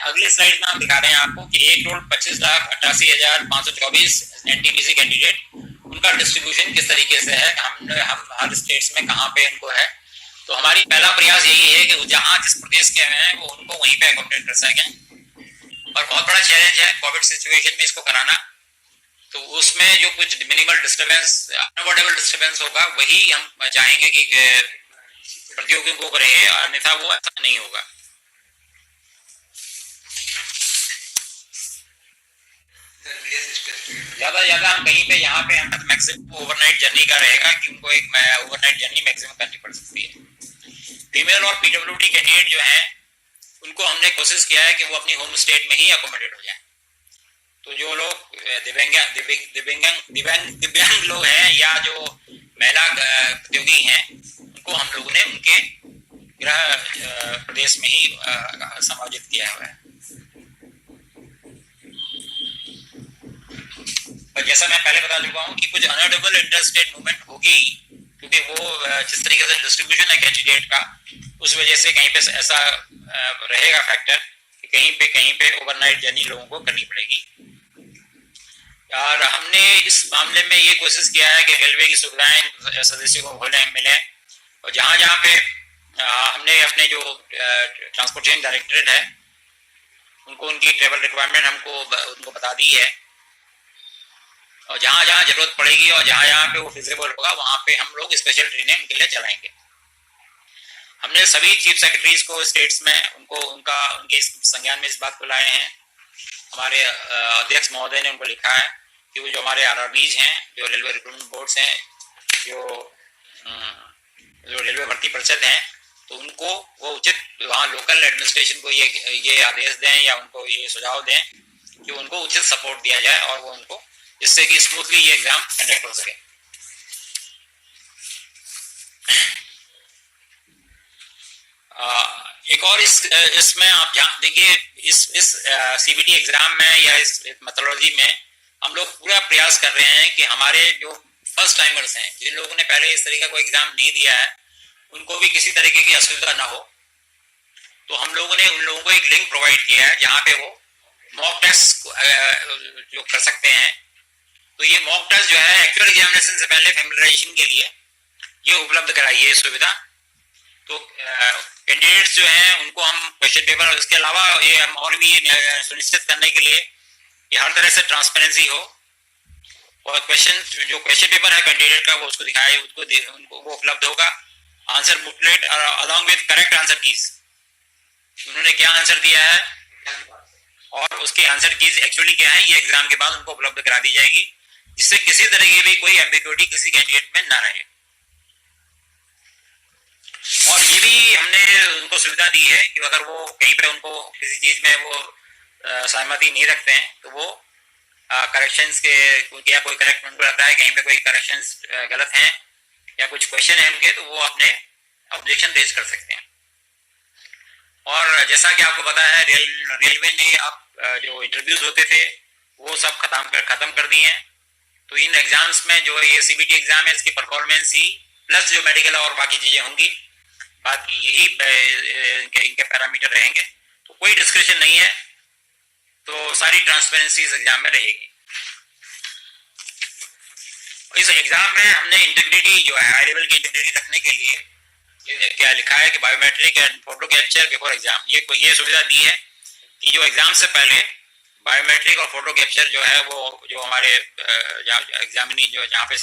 अगली स्लाइड में हम दिखा रहे हैं आपको कि 1,25,88,524 एनटीपीसी कैंडिडेट, उनका डिस्ट्रीब्यूशन किस तरीके से है, हम हर स्टेट्स में कहाँ पे इनको है। तो हमारी पहला प्रयास यही है कि जहाँ जिस प्रदेश के हैं वो उनको वहीं पे अकोमोडेट कर सकें। और बहुत बड़ा चैलेंज है कोविड सिचुएशन में इसको कराना। तो उसमें जो कुछ मिनिमल डिस्टर्बेंस, अनअवॉइडेबल डिस्टर्बेंस होगा, वही हम चाहेंगे कि प्रतियोगियों को रहे, अन्यथा वो ऐसा नहीं होगा। ज्यादा हम कहीं पे यहाँ पे हम मैक्सिमम ओवरनाइट जर्नी का रहेगा कि उनको एक ओवरनाइट जर्नी मैक्सिमम करनी पड़ सकती है। फीमेल और पीडब्ल्यूडी कैंडिडेट जो हैं उनको हमने कोशिश किया है कि वो अपनी होम स्टेट में ही अकोमोडेट हो जाएं। तो जो लोग दिव्यांग लोग हैं या जो महिला प्रतियोगी हैं, उनको हम लोगों ने उनके गृह प्रदेश में ही समायोजित किया हुआ है। और जैसा मैं पहले बता चुका हूँ कि कुछ अनअवॉइडेबल इंटर स्टेट मूवमेंट होगी, क्योंकि वो जिस तरीके से डिस्ट्रीब्यूशन है कैंडिडेट का, उस वजह से कहीं पे ऐसा रहेगा फैक्टर कि कहीं पे ओवरनाइट जर्नी लोगों को करनी पड़ेगी। और हमने इस मामले में ये कोशिश किया है कि रेलवे की सुविधाएं सदस्यों को मिले, और जहाँ पे हमने अपने जो ट्रांसपोर्टेशन डायरेक्टरेट है उनको उनकी ट्रेवल रिक्वायरमेंट उनको बता दी है, और जहाँ जरूरत पड़ेगी और जहाँ पे वो फिजिबल होगा वहाँ पे हम लोग स्पेशल ट्रेनें उनके लिए चलाएंगे। हमने सभी चीफ सेक्रेटरीज को स्टेट्स में उनके संज्ञान में इस बात को लाए हैं। हमारे अध्यक्ष महोदय ने उनको लिखा है कि वो जो हमारे आरआरबीज हैं, जो रेलवे रिक्रूटमेंट बोर्ड्स हैं, जो रेलवे भर्ती परिषद हैं, तो उनको वो उचित वहाँ लोकल एडमिनिस्ट्रेशन को ये आदेश दें या उनको ये सुझाव दें कि उनको उचित सपोर्ट दिया जाए और वो उनको, जिससे कि स्मूथली ये एग्जाम कंडक्ट हो सके। एक और इसमें आप देखिए, इस सीबीटी एग्जाम में या इस मेथोडोलॉजी में हम लोग पूरा प्रयास कर रहे हैं कि हमारे जो फर्स्ट टाइमर्स हैं, जिन लोगों ने पहले इस तरीके का कोई एग्जाम नहीं दिया है, उनको भी किसी तरीके की असुविधा ना हो। तो हम लोगों ने उन लोगों को एक लिंक प्रोवाइड किया है जहाँ पे वो मॉक टेस्ट जो कर सकते हैं। तो ये मॉक टेस्ट जो है एक्चुअल एग्जामिनेशन से पहले फैमिलियराइजेशन के लिए ये उपलब्ध कराई है सुविधा। तो कैंडिडेट्स जो हैं उनको हम क्वेश्चन पेपर, और इसके अलावा ये हम और भी सुनिश्चित करने के लिए कि हर तरह से ट्रांसपेरेंसी हो, और जो क्वेश्चन पेपर है कैंडिडेट का वो उसको दिखाए, उनको वो उपलब्ध होगा। आंसर बुकलेट और along with correct answer keys, उन्होंने क्या आंसर दिया है और उसके आंसर कीज एक्चुअली क्या है, ये एग्जाम के बाद उनको उपलब्ध करा दी जाएगी, जिससे किसी तरह की भी कोई एम्बिग्युइटी किसी कैंडिडेट में ना रहे। और ये भी हमने उनको सुविधा दी है कि अगर वो कहीं पे उनको किसी चीज में वो सहमति नहीं रखते हैं तो वो करेक्शंस के या कोई करेक्ट उनको लगता है कहीं पे कोई करेक्शंस गलत हैं या कुछ क्वेश्चन है उनके, तो वो अपने ऑब्जेक्शन रेज कर सकते हैं। और जैसा कि आपको पता है रेलवे ने अब जो इंटरव्यूज होते थे वो सब खत्म कर दिए हैं। तो इन एग्जाम्स में जो ये सीबीटी एग्जाम है इसकी परफॉर्मेंस ही प्लस जो मेडिकल और बाकी चीजें होंगी, बाकी यही इनके पैरामीटर रहेंगे। तो कोई डिस्कशन नहीं है, तो सारी ट्रांसपेरेंसी इस एग्जाम में रहेगी। इस एग्जाम में हमने इंटीग्रिटी जो है, हाई लेवल की इंटीग्रिटी रखने के लिए क्या लिखा है कि biometric and photo capture before exam, ये सुविधा दी है कि जो एग्जाम से पहले बायोमेट्रिक और फोटो कैप्चर जो है वो जो हमारे जहाँ पे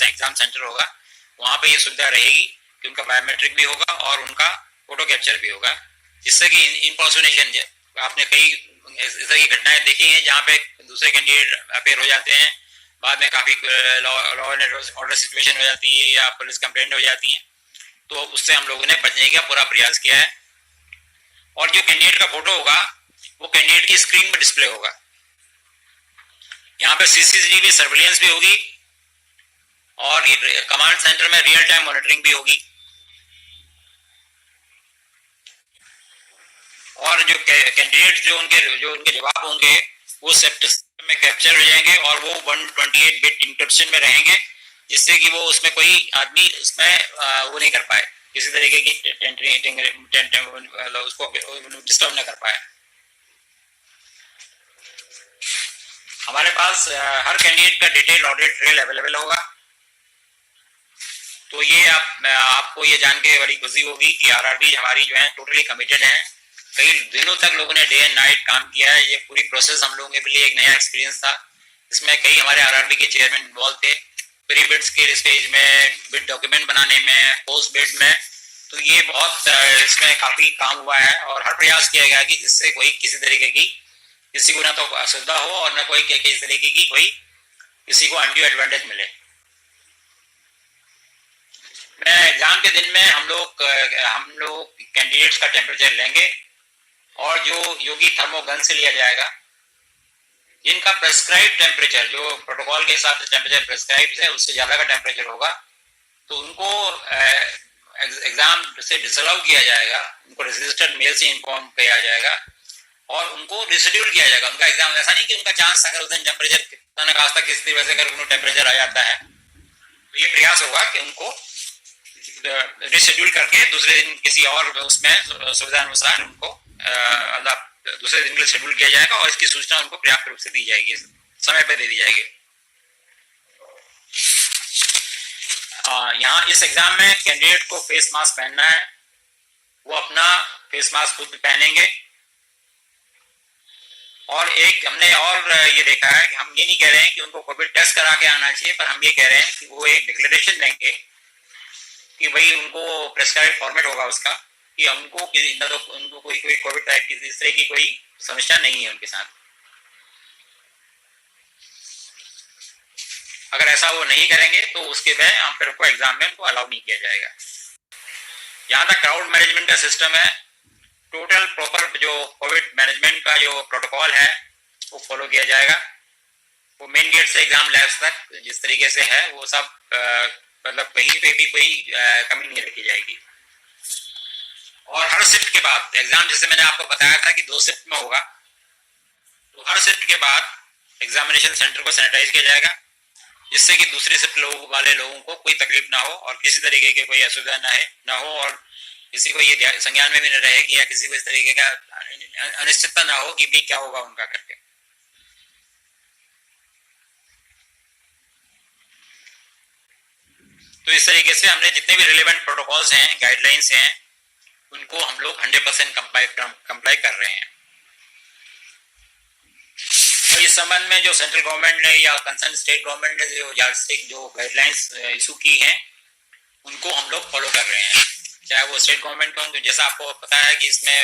एग्जाम सेंटर होगा वहाँ पे ये सुविधा रहेगी कि उनका बायोमेट्रिक भी होगा और उनका फोटो कैप्चर भी होगा, जिससे कि इम्पर्सोनेशन, आपने कई इस तरह की घटनाएं देखी हैं जहाँ पे दूसरे कैंडिडेट अपेयर हो जाते हैं, बाद में काफी लॉ एंड ऑर्डर सिचुएशन हो जाती है या पुलिस कंप्लेंट हो जाती है। तो उससे हम लोगों ने बचने का पूरा प्रयास किया है। और जो कैंडिडेट का फोटो होगा वो कैंडिडेट की स्क्रीन में डिस्प्ले होगा। यहाँ पे सीसीटीवी सर्विलेंस भी होगी और कमांड सेंटर में रियल टाइम मॉनिटरिंग भी होगी। और जो कैंडिडेट जो उनके जवाब होंगे वो सिस्टम में कैप्चर हो जाएंगे और वो 128 बिट इंक्रिप्शन में रहेंगे, जिससे कि वो उसमें कोई आदमी उसमें वो नहीं कर पाए, किसी तरीके की उसको डिस्टर्ब ना कर पाए। हमारे पास हर कैंडिडेट का डिटेल ऑडिट ट्रेल अवेलेबल होगा। तो ये आपको ये जान के बड़ी खुशी होगी कि आरआरबी हमारी जो है टोटली कमिटेड है। कई दिनों तक लोगों ने डे एंड नाइट काम किया है। ये पूरी प्रोसेस हम लोगों के लिए एक नया एक्सपीरियंस था। इसमें कई हमारे आरआरबी के चेयरमैन इन्वॉल्व थे, प्री बिड्स के स्टेज में, बिड डॉक्यूमेंट बनाने में, पोस्ट बिड में। तो ये बहुत इसमें काफी काम हुआ है और हर प्रयास किया गया कि जिससे कोई किसी तरीके की किसी को ना तो असुविधा हो और ना कोई किसी तरीके की कोई किसी को अनड्यू एडवांटेज मिले। मैं एग्जाम के दिन में हम लोग कैंडिडेट्स का टेम्परेचर लेंगे और जो कि थर्मोगन से लिया जाएगा। जिनका प्रेस्क्राइब टेम्परेचर जो प्रोटोकॉल के हिसाब से टेम्परेचर प्रेस्क्राइब है उससे ज्यादा का टेम्परेचर होगा तो उनको एग्जाम से डिसअलाउ किया जाएगा। उनको रजिस्टर्ड मेल से इन्फॉर्म किया जाएगा और उनको रिशेड्यूल किया जाएगा उनका एग्जाम। ऐसा नहीं कि उनका चांस अगर उस दिन टेम्परेचर कितना खास किसी वजह से अगर उनको टेम्परेचर आ जाता है तो ये प्रयास होगा कि उनको रिशेड्यूल करके दूसरे दिन किसी और उसमें सुविधा अनुसार उनको दूसरे दिन के लिए शेड्यूल किया जाएगा और इसकी सूचना उनको पर्याप्त रूप से दी जाएगी, समय पर दे दी जाएगी। यहाँ इस एग्जाम में कैंडिडेट को फेस मास्क पहनना है। वो अपना फेस मास्क खुद पहनेंगे और एक हमने और ये देखा है कि हम ये नहीं कह रहे हैं कि उनको कोविड टेस्ट करा के आना चाहिए, पर हम ये कह रहे हैं कि वो एक डिक्लेरेशन देंगे कि भाई उनको प्रेस्क्राइब फॉर्मेट होगा उसका कि उनको उनको कोई कोविड टाइप की इस तरह की कोई समस्या नहीं है उनके साथ। अगर ऐसा वो नहीं करेंगे तो उसके में हम फिर उनको एग्जाम में उनको अलाउ नहीं किया जाएगा। यहाँ तक क्राउड मैनेजमेंट का सिस्टम है, टोटल प्रॉपर जो कोविड मैनेजमेंट का जो प्रोटोकॉल है वो फॉलो किया जाएगा। वो मेन गेट से एग्जाम लैब्स तक जिस तरीके से है वो सब मतलब कहीं पे भी कोई कमी नहीं रखी जाएगी। और हर शिफ्ट के बाद एग्जाम, जैसे मैंने आपको बताया था कि 2 शिफ्ट में होगा, तो हर शिफ्ट के बाद एग्जामिनेशन सेंटर को सैनिटाइज किया जाएगा जिससे कि दूसरे शिफ्ट वाले लोगों को कोई तकलीफ ना हो और किसी तरीके की कोई असुविधा ना हो और किसी को ये संज्ञान में भी न रहे कि या किसी को इस तरीके का अनिश्चितता ना हो कि भी क्या होगा उनका करके। तो इस तरीके से हमने जितने भी रिलेवेंट प्रोटोकॉल्स हैं, गाइडलाइंस हैं, उनको हम लोग 100% कंप्लाई कर रहे हैं। तो इस संबंध में जो सेंट्रल गवर्नमेंट ने या कंसर्न स्टेट गवर्नमेंट ने जो गाइडलाइंस इशू की हैं उनको हम लोग फॉलो कर रहे हैं, चाहे वो स्टेट गवर्नमेंट को। तो जैसा आपको पता है कि इसमें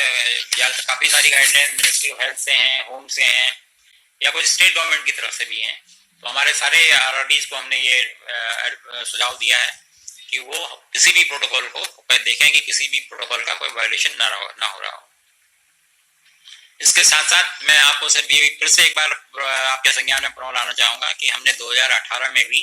काफी सारी गाइडलाइंस मिनिस्ट्री ऑफ हेल्थ से हैं, होम से हैं या कुछ स्टेट गवर्नमेंट की तरफ से भी हैं। तो हमारे सारे आरआरडीज को हमने ये सुझाव दिया है कि वो किसी भी प्रोटोकॉल को देखें कि किसी भी प्रोटोकॉल का कोई वायलेशन ना हो रहा हो। इसके साथ साथ मैं आपको सिर्फ ये फिर से एक बार आपके संज्ञान में लाना चाहूंगा कि हमने 2018 में भी